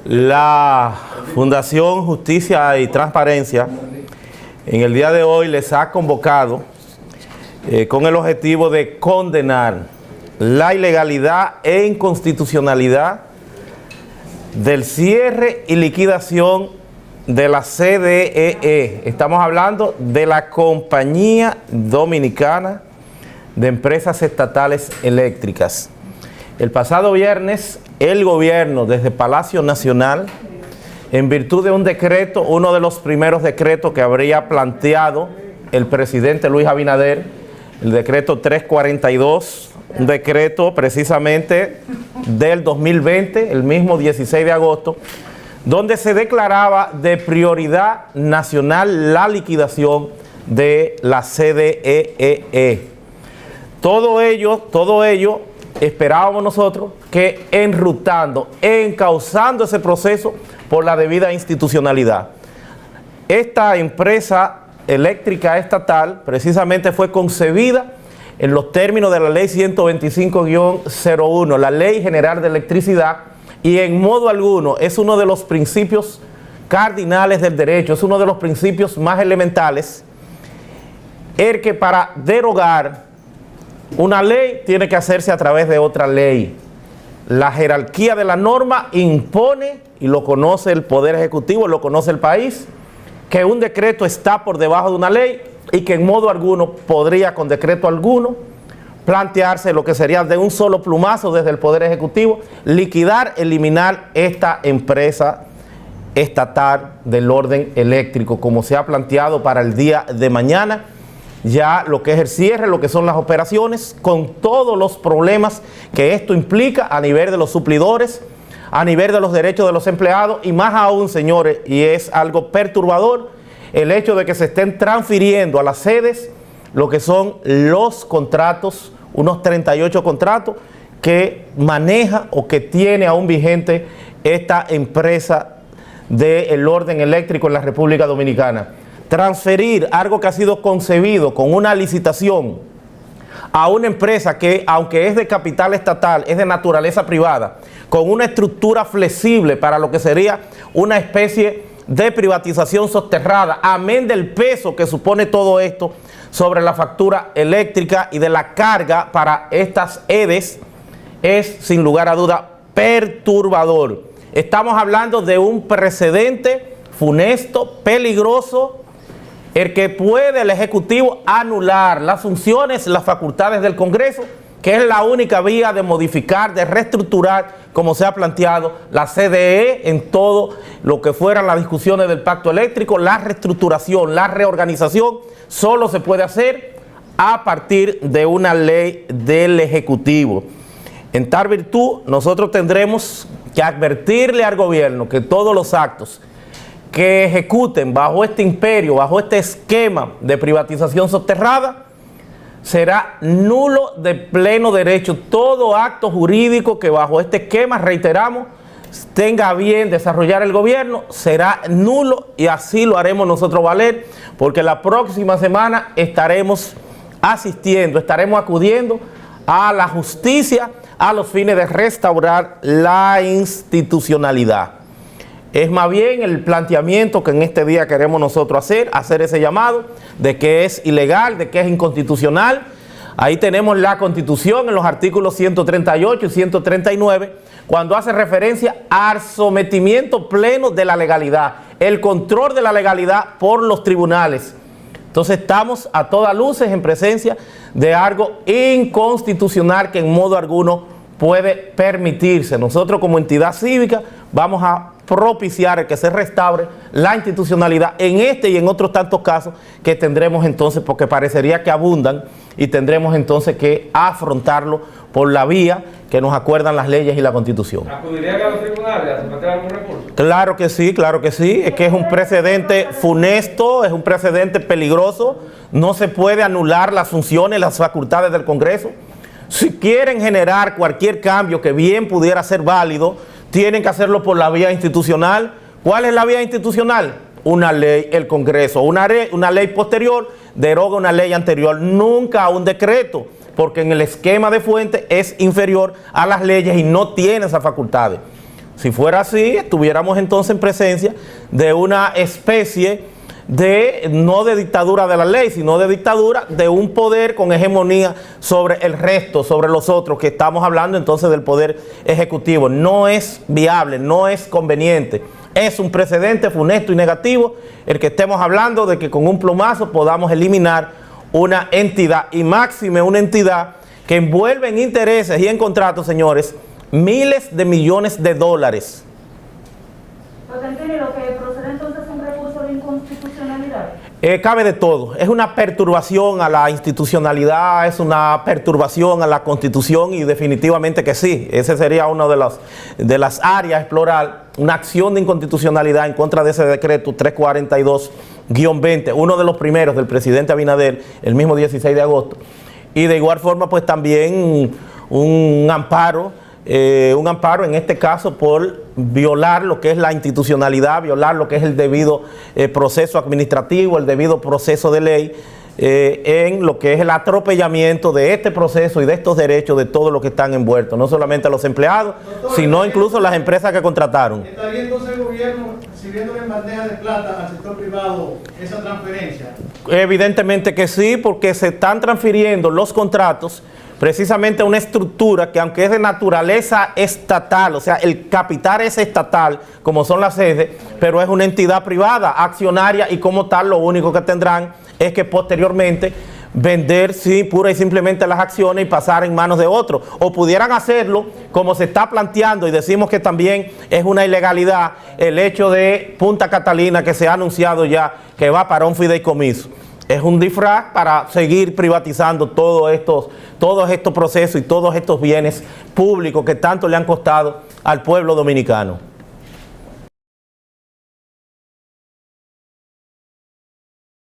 La Fundación Justicia y Transparencia en el día de hoy les ha convocado con el objetivo de condenar la ilegalidad e inconstitucionalidad del cierre y liquidación de la CDEE. Estamos hablando de la Compañía Dominicana de Empresas Estatales Eléctricas. El pasado viernes, el gobierno desde Palacio Nacional, en virtud de un decreto, uno de los primeros decretos que habría planteado el presidente Luis Abinader, el decreto 342, un decreto precisamente del 2020, el mismo 16 de agosto, donde se declaraba de prioridad nacional la liquidación de la CDEE. Todo ello esperábamos nosotros que enrutando, encauzando ese proceso por la debida institucionalidad. Esta empresa eléctrica estatal precisamente fue concebida en los términos de la Ley 125-01, la Ley General de Electricidad, y en modo alguno es uno de los principios cardinales del derecho, es uno de los principios más elementales, el que para derogar una ley tiene que hacerse a través de otra ley. La jerarquía de la norma impone, y lo conoce el Poder Ejecutivo, lo conoce el país, que un decreto está por debajo de una ley y que en modo alguno podría, con decreto alguno, plantearse lo que sería de un solo plumazo desde el Poder Ejecutivo, liquidar, eliminar esta empresa estatal del orden eléctrico, como se ha planteado para el día de mañana. Ya lo que es el cierre, lo que son las operaciones, con todos los problemas que esto implica a nivel de los suplidores, a nivel de los derechos de los empleados, y más aún, señores, y es algo perturbador, el hecho de que se estén transfiriendo a las sedes lo que son los contratos, unos 38 contratos que maneja o que tiene aún vigente esta empresa del orden eléctrico en la República Dominicana. Transferir algo que ha sido concebido con una licitación a una empresa que, aunque es de capital estatal, es de naturaleza privada, con una estructura flexible para lo que sería una especie de privatización soterrada, amén del peso que supone todo esto sobre la factura eléctrica y de la carga para estas EDES, es sin lugar a duda perturbador. Estamos hablando de un precedente funesto, peligroso, el que puede el Ejecutivo anular las funciones, las facultades del Congreso, que es la única vía de modificar, de reestructurar, como se ha planteado, la CDE en todo lo que fueran las discusiones del pacto eléctrico. La reestructuración, la reorganización, solo se puede hacer a partir de una ley del Ejecutivo. En tal virtud, nosotros tendremos que advertirle al gobierno que todos los actos que ejecuten bajo este imperio, bajo este esquema de privatización soterrada, será nulo de pleno derecho. Todo acto jurídico que bajo este esquema, reiteramos, tenga bien desarrollar el gobierno, será nulo, y así lo haremos nosotros valer, porque la próxima semana estaremos asistiendo, estaremos acudiendo a la justicia a los fines de restaurar la institucionalidad. Es más bien el planteamiento que en este día queremos nosotros hacer ese llamado de que es ilegal, de que es inconstitucional. Ahí tenemos la Constitución en los artículos 138 y 139, cuando hace referencia al sometimiento pleno de la legalidad, el control de la legalidad por los tribunales. Entonces estamos a todas luces en presencia de algo inconstitucional que en modo alguno puede permitirse. Nosotros como entidad cívica vamos a propiciar el que se restaure la institucionalidad en este y en otros tantos casos que tendremos entonces, porque parecería que abundan, y tendremos entonces que afrontarlo por la vía que nos acuerdan las leyes y la Constitución. ¿Acudirían a los tribunales a someter algún recurso? Claro que sí, claro que sí. Es que es un precedente funesto, es un precedente peligroso. No se puede anular las funciones, las facultades del Congreso. Si quieren generar cualquier cambio que bien pudiera ser válido, tienen que hacerlo por la vía institucional. ¿Cuál es la vía institucional? Una ley, el Congreso. Una ley posterior deroga una ley anterior, nunca un decreto, porque en el esquema de fuente es inferior a las leyes y no tiene esas facultades. Si fuera así, estuviéramos entonces en presencia de una especie de, no de dictadura de la ley, sino de dictadura de un poder con hegemonía sobre el resto, sobre los otros, que estamos hablando entonces del poder ejecutivo. No es viable, no es conveniente. Es un precedente funesto y negativo el que estemos hablando de que con un plumazo podamos eliminar una entidad, y máxime una entidad que envuelve en intereses y en contratos, señores, miles de millones de dólares. Pero entiende lo que procede entonces es un recurso de inconstitucionalidad. Cabe de todo. Es una perturbación a la institucionalidad, es una perturbación a la Constitución, y definitivamente que sí. Ese sería una de las áreas a explorar, una acción de inconstitucionalidad en contra de ese decreto 342-20, uno de los primeros del presidente Abinader, el mismo 16 de agosto. Y de igual forma, pues también un amparo en este caso por violar lo que es la institucionalidad, violar lo que es el debido proceso administrativo, el debido proceso de ley, en lo que es el atropellamiento de este proceso y de estos derechos de todos los que están envueltos, no solamente a los empleados, sino incluso las empresas que contrataron. ¿Estaría entonces el gobierno sirviéndole en bandeja de plata al sector privado esa transferencia? Evidentemente que sí, porque se están transfiriendo los contratos precisamente a una estructura que, aunque es de naturaleza estatal, o sea, el capital es estatal, como son las sedes, pero es una entidad privada, accionaria, y como tal lo único que tendrán es que posteriormente vender, sí, pura y simplemente las acciones y pasar en manos de otros. O pudieran hacerlo como se está planteando, y decimos que también es una ilegalidad el hecho de Punta Catalina, que se ha anunciado ya que va para un fideicomiso. Es un disfraz para seguir privatizando todos estos procesos y todos estos bienes públicos que tanto le han costado al pueblo dominicano.